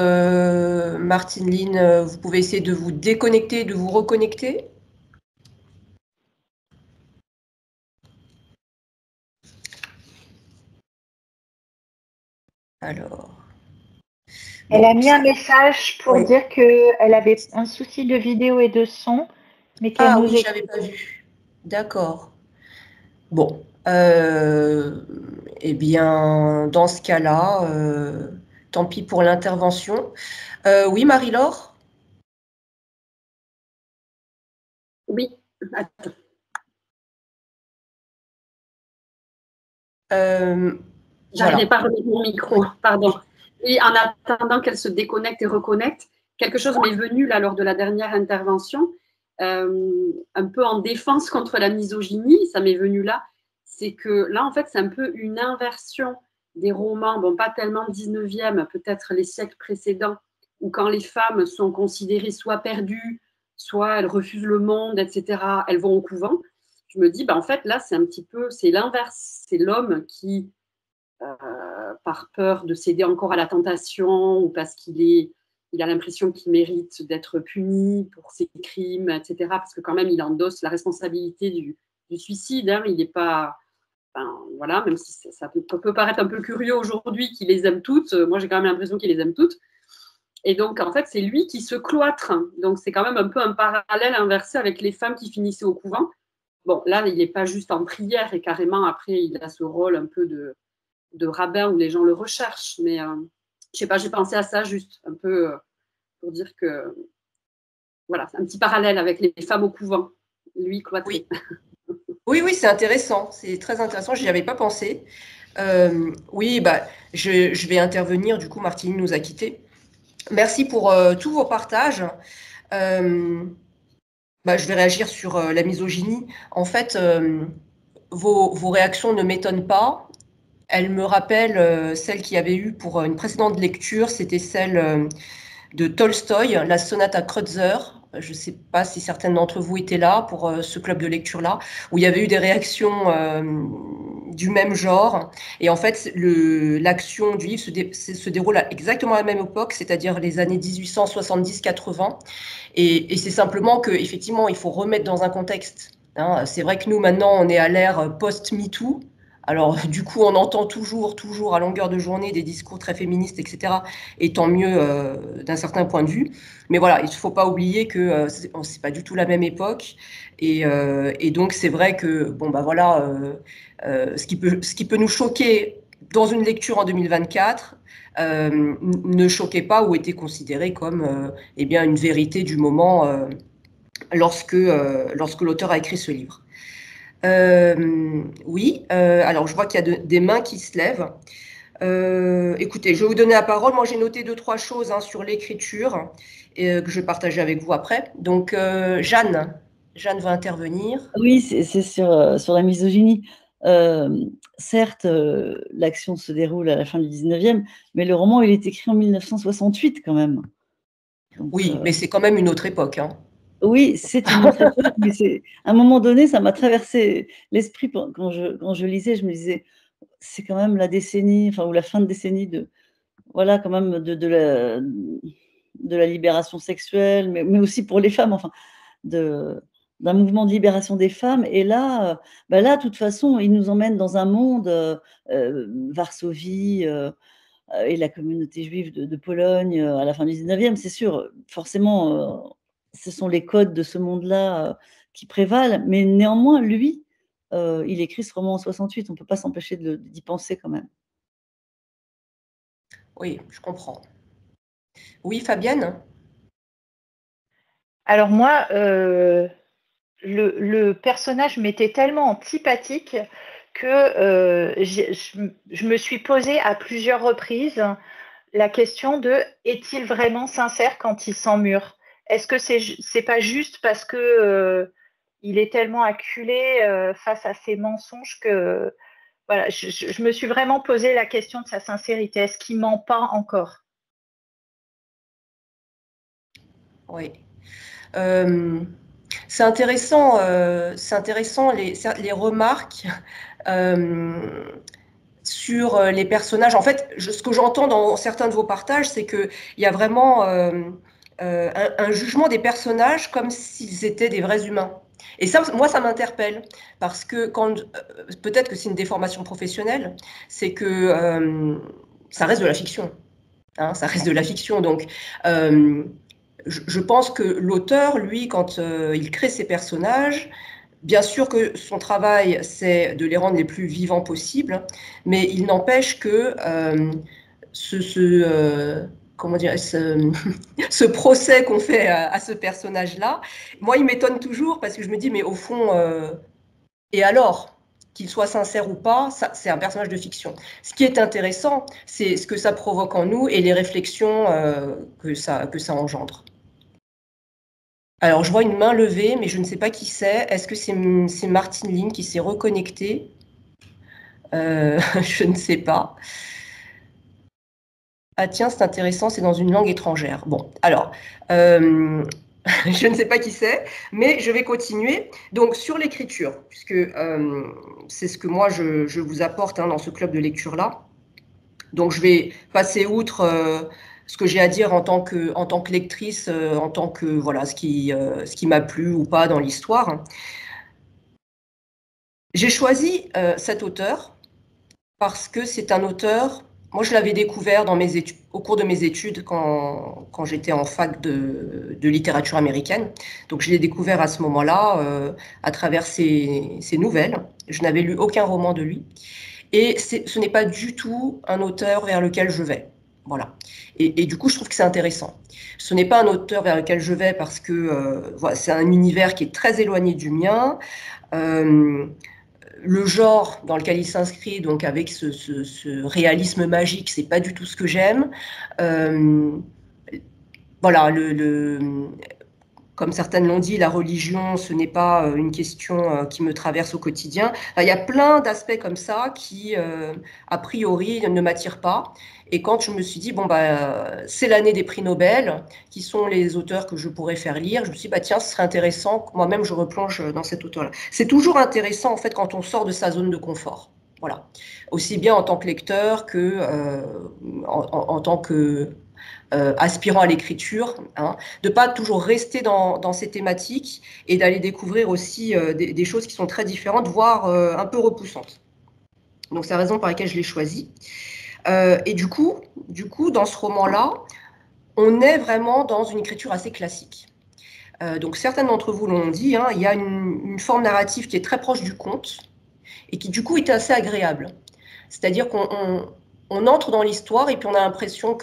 Martine Line, vous pouvez essayer de vous déconnecter, de vous reconnecter. Alors. Elle a mis un message pour dire qu'elle avait un souci de vidéo et de son, mais qu'elle nous oui, j'avais pas vu. D'accord. Bon. Eh bien, dans ce cas-là, tant pis pour l'intervention. Oui, Marie-Laure? Oui, attends. J'arrivais pas à remettre mon micro, pardon. Et en attendant qu'elle se déconnecte et reconnecte, quelque chose m'est venu là lors de la dernière intervention, un peu en défense contre la misogynie, ça m'est venu là. C'est que là, en fait, c'est un peu une inversion des romans, bon, pas tellement 19e, peut-être les siècles précédents, où quand les femmes sont considérées soit perdues, soit elles refusent le monde, etc., elles vont au couvent. Je me dis, en fait, là, c'est un petit peu, c'est l'inverse. C'est l'homme qui, par peur de céder encore à la tentation ou parce il a l'impression qu'il mérite d'être puni pour ses crimes, etc., parce que quand même, il endosse la responsabilité du suicide. Hein, il n'est pas... voilà, même si ça peut paraître un peu curieux aujourd'hui qu'il les aime toutes, moi, j'ai quand même l'impression qu'il les aime toutes. Et donc, en fait, c'est lui qui se cloître. Donc, c'est quand même un peu un parallèle inversé avec les femmes qui finissaient au couvent. Bon, là, il n'est pas juste en prière et carrément, après, il a ce rôle un peu de rabbin où les gens le recherchent. Mais, je sais pas, j'ai pensé à ça juste un peu pour dire que, voilà, c'est un petit parallèle avec les femmes au couvent. Lui, cloîtré. Oui, c'est intéressant. C'est très intéressant. Je n'y avais pas pensé. Oui, je vais intervenir. Du coup, Martine nous a quittés. Merci pour tous vos partages. Je vais réagir sur la misogynie. En fait, vos réactions ne m'étonnent pas. Elles me rappellent celles qu'il y avait eu pour une précédente lecture. C'était celle de Tolstoï, la sonate à Kreutzer. Je ne sais pas si certaines d'entre vous étaient là pour ce club de lecture-là, où il y avait eu des réactions du même genre. Et en fait, l'action du livre se déroule à exactement la même époque, c'est-à-dire les années 1870-80. Et c'est simplement qu'effectivement, il faut remettre dans un contexte. Hein. C'est vrai que nous, maintenant, on est à l'ère post-MeToo. Alors, du coup, on entend toujours à longueur de journée des discours très féministes, etc. Et tant mieux d'un certain point de vue. Mais voilà, il ne faut pas oublier que c'est pas du tout la même époque. Et donc, c'est vrai que, ce qui peut nous choquer dans une lecture en 2024 ne choquait pas ou était considéré comme une vérité du moment lorsque l'auteur a écrit ce livre. Alors je vois qu'il y a des mains qui se lèvent. Écoutez, je vais vous donner la parole. Moi, j'ai noté 2-3 choses sur l'écriture que je vais partager avec vous après. Donc, Jeanne va intervenir. Oui, c'est sur la misogynie. certes, l'action se déroule à la fin du 19e, mais le roman, il est écrit en 1968 quand même. Donc, Oui, mais c'est quand même une autre époque, hein. oui, c'est une autre époque, mais à un moment donné, ça m'a traversé l'esprit quand je lisais, je me disais, c'est quand même la décennie, enfin, ou la fin de décennie voilà, quand même, de la libération sexuelle, mais aussi pour les femmes, enfin, d'un mouvement de libération des femmes. Et là, de toute façon, il nous emmène dans un monde, Varsovie, et la communauté juive de Pologne, à la fin du 19e, c'est sûr, forcément, ce sont les codes de ce monde-là, qui prévalent, mais néanmoins, lui, il écrit ce roman en 68, on ne peut pas s'empêcher d'y penser quand même. Oui, je comprends. Oui, Fabienne? Alors moi, le personnage m'était tellement antipathique que je me suis posée à plusieurs reprises la question de est-il vraiment sincère quand il s'emmure? Est-ce que c'est pas juste parce que il est tellement acculé face à ses mensonges que voilà, je me suis vraiment posé la question de sa sincérité. Est-ce qu'il ment pas encore? Oui. C'est intéressant les remarques sur les personnages. En fait, ce que j'entends dans certains de vos partages, c'est qu'il y a vraiment un jugement des personnages comme s'ils étaient des vrais humains. Et ça, moi, ça m'interpelle, parce que peut-être que c'est une déformation professionnelle, c'est que ça reste de la fiction. Hein, ça reste de la fiction. Donc, je pense que l'auteur, lui, quand il crée ses personnages, bien sûr que son travail, c'est de les rendre les plus vivants possibles, mais il n'empêche que comment dire, ce procès qu'on fait à ce personnage-là, moi, il m'étonne toujours parce que je me dis, mais au fond, et alors, qu'il soit sincère ou pas, c'est un personnage de fiction. Ce qui est intéressant, c'est ce que ça provoque en nous et les réflexions que ça engendre. Alors, je vois une main levée, mais je ne sais pas qui c'est. Est-ce que c'est Martine Ling qui s'est reconnectée? Je ne sais pas. Ah tiens, c'est intéressant, c'est dans une langue étrangère. Bon, alors, je ne sais pas qui c'est, mais je vais continuer. Donc, sur l'écriture, puisque c'est ce que moi, je vous apporte dans ce club de lecture-là. Donc, je vais passer outre ce que j'ai à dire en tant que lectrice, en tant que, voilà, ce qui m'a plu ou pas dans l'histoire. J'ai choisi cet auteur parce que c'est un auteur, moi je l'avais découvert au cours de mes études quand j'étais en fac de littérature américaine. Donc je l'ai découvert à ce moment-là à travers ses nouvelles. Je n'avais lu aucun roman de lui. Et ce n'est pas du tout un auteur vers lequel je vais. Voilà. Et du coup, je trouve que c'est intéressant. Ce n'est pas un auteur vers lequel je vais parce que voilà, c'est un univers qui est très éloigné du mien. Le genre dans lequel il s'inscrit, donc avec ce réalisme magique, c'est pas du tout ce que j'aime. Voilà, comme certaines l'ont dit, la religion, ce n'est pas une question qui me traverse au quotidien. Enfin, il y a plein d'aspects comme ça qui, a priori, ne m'attirent pas. Et quand je me suis dit, bon, c'est l'année des prix Nobel, qui sont les auteurs que je pourrais faire lire, je me suis dit, tiens, ce serait intéressant que moi-même je replonge dans cet auteur-là. C'est toujours intéressant, en fait, quand on sort de sa zone de confort. Voilà. Aussi bien en tant que lecteur que en tant que aspirant à l'écriture, de ne pas toujours rester dans ces thématiques et d'aller découvrir aussi des choses qui sont très différentes, voire un peu repoussantes. Donc c'est la raison par laquelle je l'ai choisi. Et du coup, dans ce roman-là, on est vraiment dans une écriture assez classique. Donc certains d'entre vous l'ont dit, il y a une forme narrative qui est très proche du conte et qui du coup est assez agréable. C'est-à-dire qu'on entre dans l'histoire et puis on a l'impression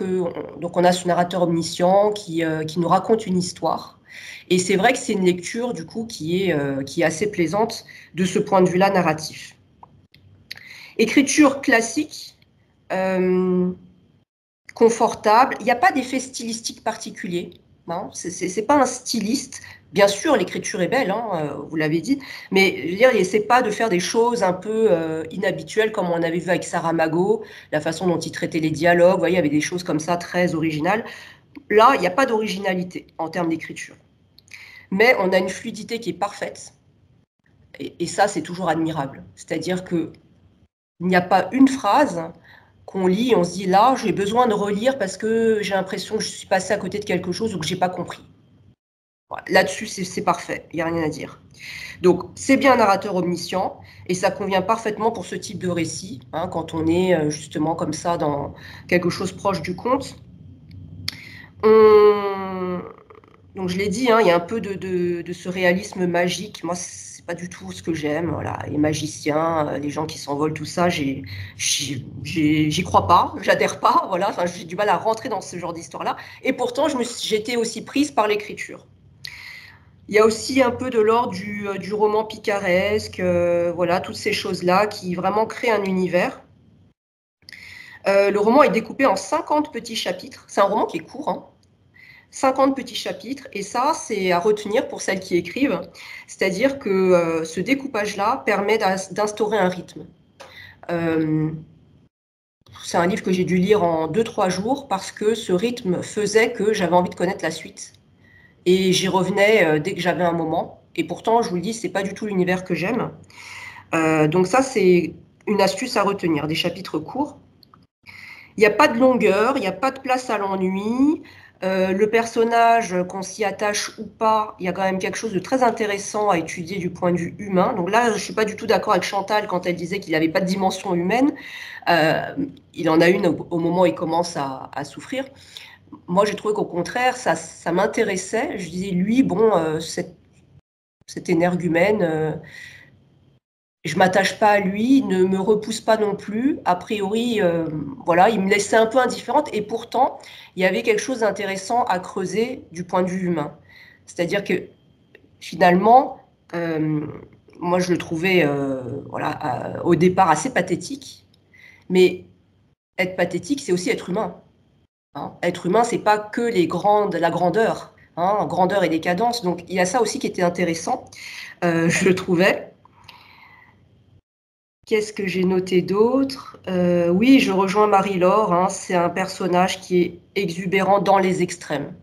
donc on a ce narrateur omniscient qui nous raconte une histoire. Et c'est vrai que c'est une lecture du coup qui est assez plaisante de ce point de vue-là narratif. Écriture classique, confortable. Il n'y a pas d'effet stylistique particulier. Hein. C'est pas un styliste. Bien sûr, l'écriture est belle, hein, vous l'avez dit, mais je veux dire, il n'essaie pas de faire des choses un peu inhabituelles comme on avait vu avec Saramago, la façon dont il traitait les dialogues. Vous voyez, il y avait des choses comme ça très originales. Là, il n'y a pas d'originalité en termes d'écriture. Mais on a une fluidité qui est parfaite. Et ça, c'est toujours admirable. C'est-à-dire qu'il n'y a pas une phrase qu'on lit et on se dit là, j'ai besoin de relire parce que j'ai l'impression que je suis passée à côté de quelque chose ou que je n'ai pas compris. Voilà. Là-dessus, c'est parfait, il n'y a rien à dire. Donc, c'est bien un narrateur omniscient et ça convient parfaitement pour ce type de récit, hein, quand on est justement comme ça dans quelque chose proche du conte. Donc, je l'ai dit, hein, il y a un peu de ce réalisme magique. Moi, c'est pas du tout ce que j'aime. Voilà, les magiciens, les gens qui s'envolent, tout ça, j'y crois pas, j'adhère pas. Voilà, enfin, j'ai du mal à rentrer dans ce genre d'histoire-là. Et pourtant, j'ai été aussi prise par l'écriture. Il y a aussi un peu de l'ordre du roman picaresque, voilà, toutes ces choses-là qui vraiment créent un univers. Le roman est découpé en 50 petits chapitres. C'est un roman qui est court, hein. 50 petits chapitres, et ça, c'est à retenir pour celles qui écrivent. C'est-à-dire que ce découpage-là permet d'instaurer un rythme. C'est un livre que j'ai dû lire en 2-3 jours parce que ce rythme faisait que j'avais envie de connaître la suite. Et j'y revenais dès que j'avais un moment. Et pourtant, je vous le dis, c'est pas du tout l'univers que j'aime. Donc ça, c'est une astuce à retenir, des chapitres courts. Il n'y a pas de longueur, il n'y a pas de place à l'ennui. Le personnage, qu'on s'y attache ou pas, il y a quand même quelque chose de très intéressant à étudier du point de vue humain. Donc là, je ne suis pas du tout d'accord avec Chantal quand elle disait qu'il n'avait pas de dimension humaine. Il en a une au moment où il commence à souffrir. Moi, j'ai trouvé qu'au contraire, ça m'intéressait. Je disais, lui, bon, cet énergumène, je m'attache pas à lui, il ne me repousse pas non plus. A priori, voilà, il me laissait un peu indifférente. Et pourtant, il y avait quelque chose d'intéressant à creuser du point de vue humain. C'est-à-dire que finalement, moi, je le trouvais, voilà, au départ assez pathétique. Mais être pathétique, c'est aussi être humain. Hein. Être humain, c'est pas que la grandeur, hein, grandeur et décadence. Donc il y a ça aussi qui était intéressant, je le trouvais. Qu'est-ce que j'ai noté d'autre? Oui, je rejoins Marie-Laure, hein, c'est un personnage qui est exubérant dans les extrêmes.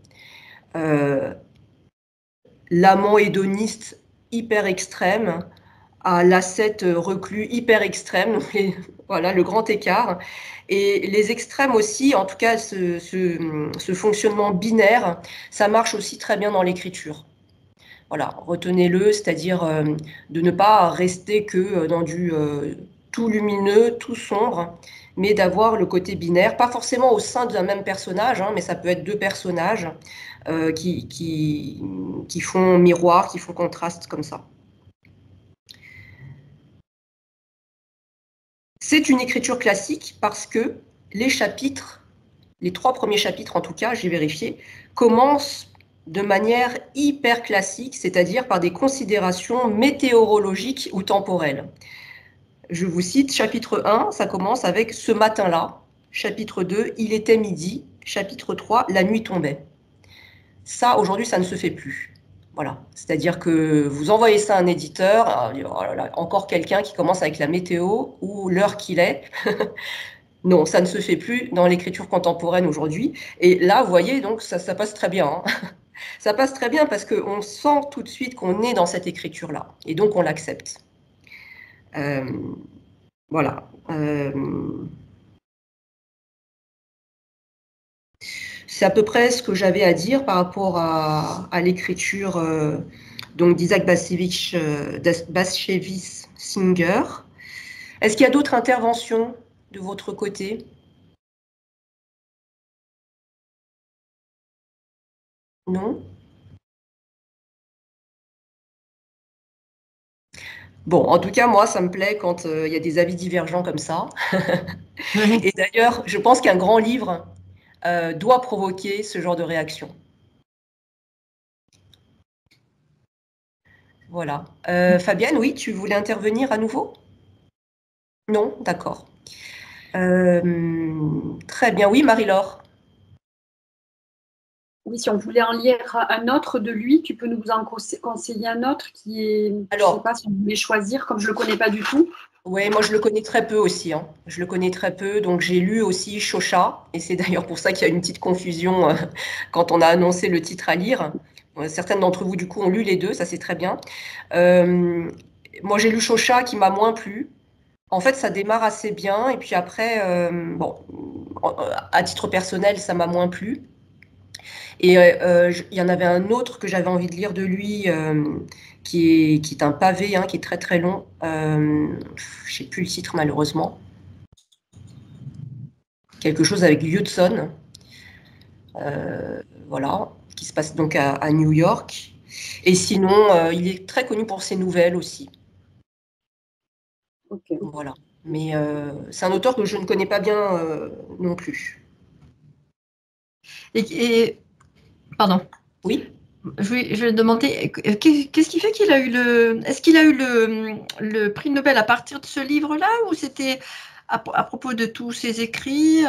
L'amant hédoniste hyper extrême à l'ascète reclus hyper extrême, donc voilà le grand écart. Et les extrêmes aussi, en tout cas ce fonctionnement binaire, ça marche aussi très bien dans l'écriture. Voilà, retenez-le, c'est-à-dire de ne pas rester que dans du tout lumineux, tout sombre, mais d'avoir le côté binaire, pas forcément au sein d'un même personnage, hein, mais ça peut être deux personnages qui font miroir, qui font contraste comme ça. C'est une écriture classique parce que les chapitres, les 3 premiers chapitres en tout cas, j'ai vérifié, commencent de manière hyper classique, c'est-à-dire par des considérations météorologiques ou temporelles. Je vous cite, chapitre 1, ça commence avec « ce matin-là », chapitre 2, « il était midi », chapitre 3, « la nuit tombait ». Ça, aujourd'hui, ça ne se fait plus. Voilà, c'est-à-dire que vous envoyez ça à un éditeur, oh là là, encore quelqu'un qui commence avec la météo ou l'heure qu'il est. Non, ça ne se fait plus dans l'écriture contemporaine aujourd'hui. Et là, vous voyez, donc ça passe très bien. Hein. Ça passe très bien parce qu'on sent tout de suite qu'on est dans cette écriture-là. Et donc, on l'accepte. Voilà. C'est à peu près ce que j'avais à dire par rapport à l'écriture donc d'Isaac Bashevis Singer. Est-ce qu'il y a d'autres interventions de votre côté? Non? Bon, en tout cas, moi, ça me plaît quand il y a des avis divergents comme ça. Et d'ailleurs, je pense qu'un grand livre doit provoquer ce genre de réaction. Voilà. Fabienne, oui, tu voulais intervenir à nouveau? Non? D'accord. Très bien. Oui, Marie-Laure. Oui, si on voulait en lire un autre de lui, tu peux nous en conseiller un autre qui est, Alors, je ne sais pas si on voulait choisir, comme je ne le connais pas du tout. Oui, moi je le connais très peu aussi, hein. Je le connais très peu, donc j'ai lu aussi Chauchat, et c'est d'ailleurs pour ça qu'il y a une petite confusion quand on a annoncé le titre à lire. Certaines d'entre vous, du coup, ont lu les deux, ça c'est très bien. Moi j'ai lu Chauchat qui m'a moins plu. En fait, ça démarre assez bien, et puis après, bon, à titre personnel, ça m'a moins plu. Et il y en avait un autre que j'avais envie de lire de lui, qui est un pavé, hein, qui est très très long. Je ne sais plus le titre malheureusement. Quelque chose avec Hudson. Voilà, qui se passe donc à New York. Et sinon, il est très connu pour ses nouvelles aussi. Okay. Voilà. Mais c'est un auteur que je ne connais pas bien non plus. Pardon. Oui. Je vais demander, qu'est-ce qui fait qu'il a eu est-ce qu'il a eu le prix Nobel à partir de ce livre-là, ou c'était à propos de tous ses écrits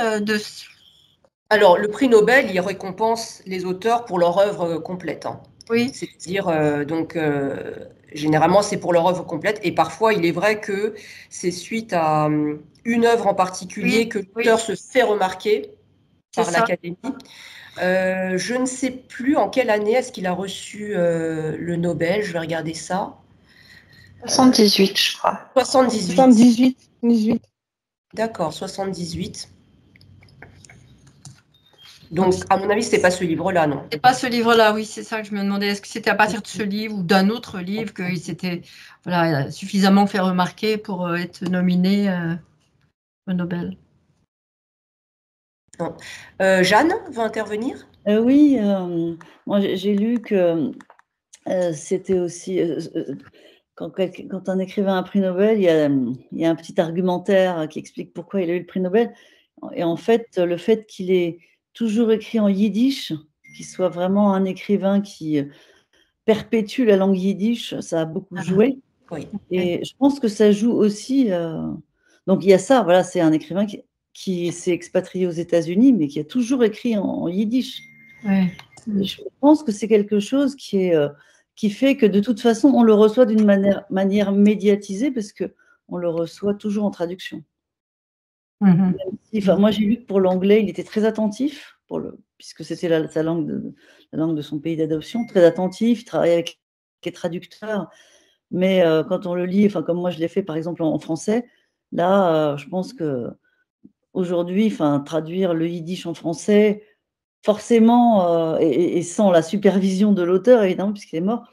Alors, le prix Nobel, il récompense les auteurs pour leur œuvre complète, hein. Oui. C'est-à-dire, généralement, c'est pour leur œuvre complète. Et parfois, il est vrai que c'est suite à une œuvre en particulier que l'auteur se fait remarquer par l'Académie. Je ne sais plus en quelle année est-ce qu'il a reçu le Nobel. Je vais regarder ça. 78, je crois. 78. D'accord, 78. Donc, à mon avis, ce n'est pas ce livre-là, non? C'est pas ce livre-là, oui, c'est ça que je me demandais. Est-ce que c'était à partir de ce livre ou d'un autre livre qu'il s'était suffisamment fait remarquer pour être nominé au Nobel? Jeanne veut intervenir? Oui, moi j'ai lu que c'était aussi, quand un écrivain a un prix Nobel, il y a un petit argumentaire qui explique pourquoi il a eu le prix Nobel. Et en fait, le fait qu'il ait toujours écrit en yiddish, qu'il soit vraiment un écrivain qui perpétue la langue yiddish, ça a beaucoup joué. Oui. Et je pense que ça joue aussi. Donc il y a ça, voilà, c'est un écrivain qui s'est expatrié aux États-Unis, mais qui a toujours écrit en yiddish. Oui. Je pense que c'est quelque chose qui fait que de toute façon, on le reçoit d'une manière médiatisée, parce qu'on le reçoit toujours en traduction. Même si, moi, j'ai lu que pour l'anglais, il était très attentif, puisque c'était la langue de son pays d'adoption, très attentif, il travaillait avec les traducteurs. Mais quand on le lit, comme moi je l'ai fait par exemple en français, là, je pense qu'aujourd'hui, traduire le yiddish en français, forcément, et sans la supervision de l'auteur, évidemment, puisqu'il est mort,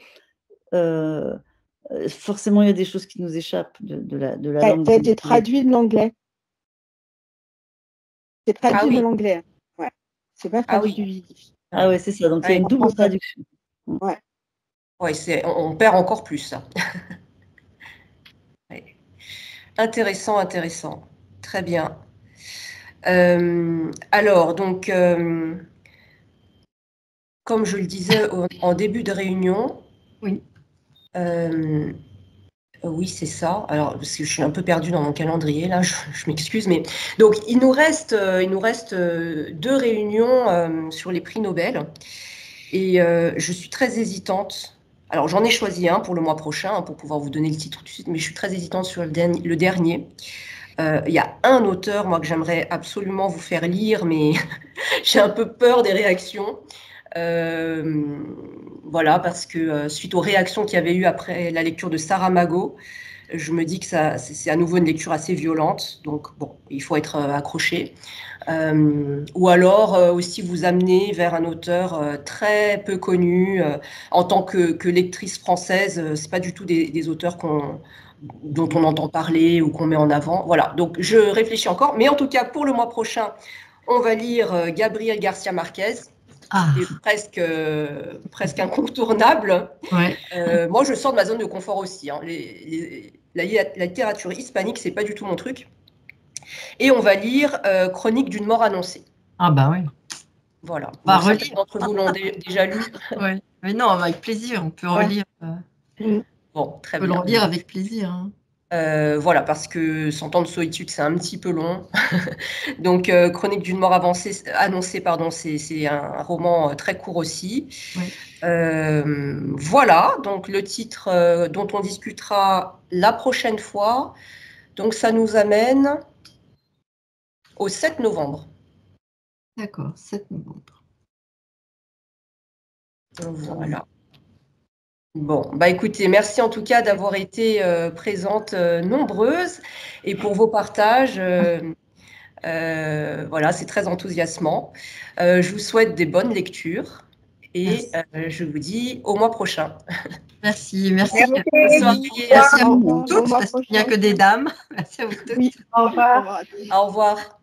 forcément, il y a des choses qui nous échappent de la langue. Ça a été traduit de l'anglais. C'est traduit de l'anglais. Ouais. C'est pas traduit du yiddish. Ah ouais, c'est ça. Donc, il y a une double traduction. Ouais. Ouais, on perd encore plus, ça. Ouais. Intéressant. Très bien. Alors, donc, comme je le disais en début de réunion, oui, oui, c'est ça. Alors, parce que je suis un peu perdue dans mon calendrier, là, je m'excuse, mais donc il nous reste 2 réunions sur les prix Nobel, et je suis très hésitante. Alors, j'en ai choisi un pour le mois prochain, pour pouvoir vous donner le titre tout de suite, mais je suis très hésitante sur le dernier. Il y a un auteur, moi, que j'aimerais absolument vous faire lire, mais j'ai un peu peur des réactions. Voilà, parce que suite aux réactions qu'il y avait eu après la lecture de Saramago, je me dis que c'est à nouveau une lecture assez violente, donc bon, il faut être accroché. Ou alors aussi vous amener vers un auteur très peu connu. En tant que lectrice française, c'est pas du tout des auteurs dont on entend parler ou qu'on met en avant. Voilà, donc je réfléchis encore, mais en tout cas pour le mois prochain, on va lire Gabriel Garcia Marquez. C'est presque incontournable. Ouais. Moi, je sors de ma zone de confort aussi, hein. La littérature hispanique, c'est pas du tout mon truc. Et on va lire Chronique d'une mort annoncée. Ah bah oui. Voilà. Certains d'entre vous l'ont déjà lu. Oui, mais non, avec plaisir, on peut relire. Bon, très on peut bien. le relire avec plaisir. Hein. Voilà, parce que 100 ans de solitude, c'est un petit peu long. Donc, Chronique d'une mort annoncée, pardon, c'est un roman très court aussi. Oui. Voilà, donc le titre dont on discutera la prochaine fois. Donc, ça nous amène au 7 novembre. D'accord, 7 novembre. Voilà. Bon, bah écoutez, merci en tout cas d'avoir été présentes nombreuses et pour vos partages. Voilà, c'est très enthousiasmant. Je vous souhaite des bonnes lectures et je vous dis au mois prochain. Merci, merci. Merci. Merci à vous toutes, parce qu'il n'y a que des dames. Merci à vous toutes. Oui, Au revoir. Au revoir.